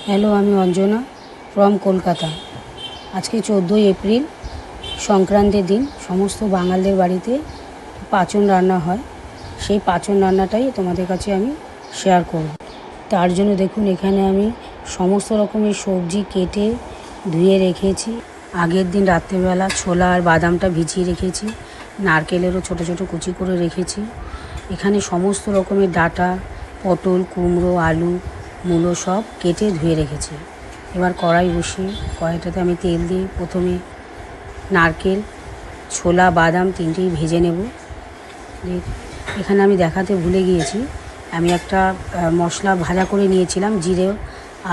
Hello, আমি Anjana from Kolkata. আজকে 14ই April, সংক্রান্তির দিন। সমস্ত বাঙালদের বাড়িতে পাঁচন রান্না হয়। সেই পাঁচন রান্নাটাই তোমাদের কাছে আমি শেয়ার করব। তার জন্য দেখুন, এখানে আমি সমস্ত রকমের সবজি কেটে ধুয়ে রেখেছি। আগের দিন রাত্রেবেলা ছোলা আর বাদামটা ভিজিয়ে রেখেছি। নারকেলেরও ছোট ছোট কুচি করে রেখেছি। এখানে সমস্ত রকমের ডাঁটা, পটল, কুমড়ো, আলু, মূলো সব কেটে ধুয়ে রেখেছি। এবার কড়াই বসিয়ে কড়াইটাতে আমি তেল দিয়ে প্রথমে নারকেল, ছোলা, বাদাম তিনটেই ভেজে নেব। এখানে আমি দেখাতে ভুলে গিয়েছি, আমি একটা মশলা ভাজা করে নিয়েছিলাম, জিরে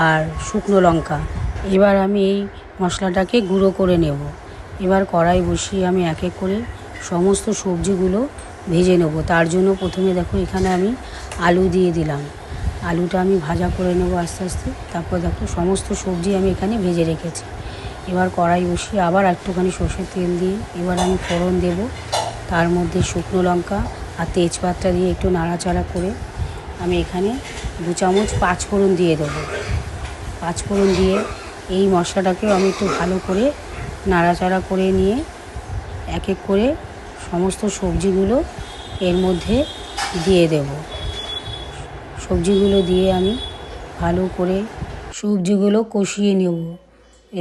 আর শুকনো লঙ্কা। এবার আমি এই মশলাটাকে গুঁড়ো করে নেব। এবার কড়াই বসিয়ে আমি এক এক করে সমস্ত সবজিগুলো ভেজে নেব। তার জন্য প্রথমে দেখো, এখানে আমি আলু দিয়ে দিলাম। আলুটা আমি ভাজা করে নেব আস্তে আস্তে। তারপর দেখো, সমস্ত সবজি আমি এখানে ভেজে রেখেছি। এবার কড়াই বসিয়ে আবার একটুখানি সর্ষের তেল দিয়ে এবার আমি ফোড়ন দেব। তার মধ্যে শুকনো লঙ্কা আর তেজপাতা দিয়ে একটু নাড়াচাড়া করে আমি এখানে 2 চামচ পাঁচফোড়ন দিয়ে দেবো। পাঁচফোড়ন দিয়ে এই মশলাটাকেও আমি একটু ভালো করে নাড়াচাড়া করে নিয়ে এক এক করে সমস্ত সবজিগুলো এর মধ্যে দিয়ে দেব। সবজিগুলো দিয়ে আমি ভালো করে সবজিগুলো কষিয়ে নেব।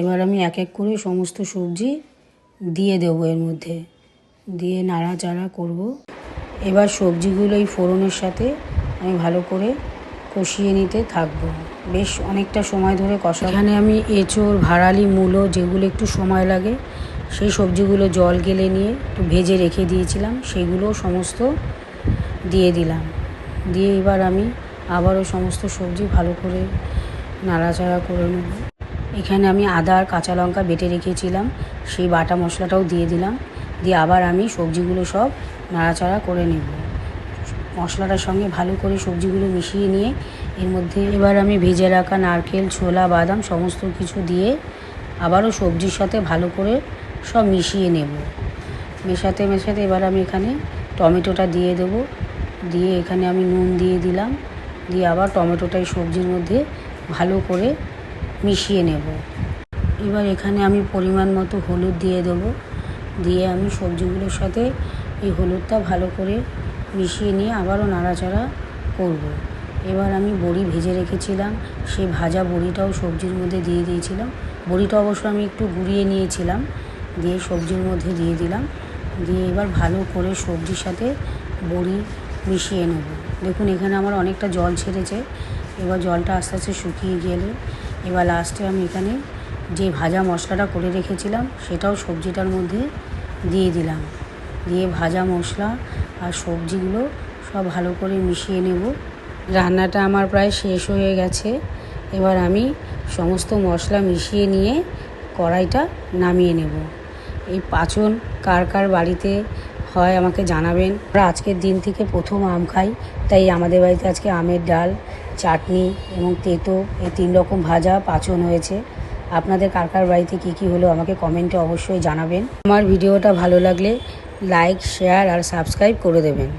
এবার আমি এক এক করে সমস্ত সবজি দিয়ে দেবো এর মধ্যে, দিয়ে নাড়াচাড়া করব। এবার সবজিগুলো এই ফোড়নের সাথে আমি ভালো করে কষিয়ে নিতে থাকবো। বেশ অনেকটা সময় ধরে কষা। এখানে আমি এঁচোড়, ভাড়ালি, মূলো, যেগুলো একটু সময় লাগে, সেই সবজিগুলো জল গেলে নিয়ে একটু ভেজে রেখে দিয়েছিলাম, সেগুলো সমস্ত দিয়ে দিলাম। দিয়ে এবার আমি আবারও সমস্ত সবজি ভালো করে নাড়াচাড়া করে নেব। এখানে আমি আদা আর কাঁচা লঙ্কা বেটে রেখেছিলাম, সেই বাটা মশলাটাও দিয়ে দিলাম। দিয়ে আবার আমি সবজিগুলো সব নাড়াচাড়া করে নেব। মশলাটার সঙ্গে ভালো করে সবজিগুলো মিশিয়ে নিয়ে এর মধ্যে এবার আমি ভেজে রাখা নারকেল, ছোলা, বাদাম সমস্ত কিছু দিয়ে আবারও সবজির সাথে ভালো করে সব মিশিয়ে নেব। মেশাতে মেশাতে এবার আমি এখানে টমেটোটা দিয়ে দেব। দিয়ে এখানে আমি নুন দিয়ে দিলাম। দিয়ে আবার টমেটোটাই সবজির মধ্যে ভালো করে মিশিয়ে নেব। এবার এখানে আমি পরিমাণ মতো হলুদ দিয়ে দেবো। দিয়ে আমি সবজিগুলোর সাথে এই হলুদটা ভালো করে মিশিয়ে নিয়ে আবারও নাড়াচাড়া করব। এবার আমি বড়ি ভেজে রেখেছিলাম, সেই ভাজা বড়িটাও সবজির মধ্যে দিয়ে দিয়েছিলাম। বড়িটা অবশ্য আমি একটু গুঁড়িয়ে নিয়েছিলাম, দিয়ে সবজির মধ্যে দিয়ে দিলাম। দিয়ে এবার ভালো করে সবজির সাথে বড়ি মিশিয়ে নেব। দেখুন, এখানে আমার অনেকটা জল ছেড়েছে। এবার জলটা আস্তে আস্তে শুকিয়ে গেলে এবার লাস্টে আমি এখানে যে ভাজা মশলাটা করে রেখেছিলাম সেটাও সবজিটার মধ্যে দিয়ে দিলাম। দিয়ে ভাজা মশলা আর সবজিগুলো সব ভালো করে মিশিয়ে নেব। রান্নাটা আমার প্রায় শেষ হয়ে গেছে। এবার আমি সমস্ত মশলা মিশিয়ে নিয়ে কড়াইটা নামিয়ে নেব। এই পাঁচন কার কার বাড়িতে হয় আমাকে জানাবেন। আমরা আজকের দিন থেকে প্রথম আম খাই, তাই আমাদের বাড়িতে আজকে আমের ডাল, চাটনি এবং তেঁতো, এই 3 রকম ভাজা পাঁচন হয়েছে। আপনাদের কার কার বাড়িতে কী কী হলো আমাকে কমেন্টে অবশ্যই জানাবেন। আমার ভিডিওটা ভালো লাগলে লাইক, শেয়ার আর সাবস্ক্রাইব করে দেবেন।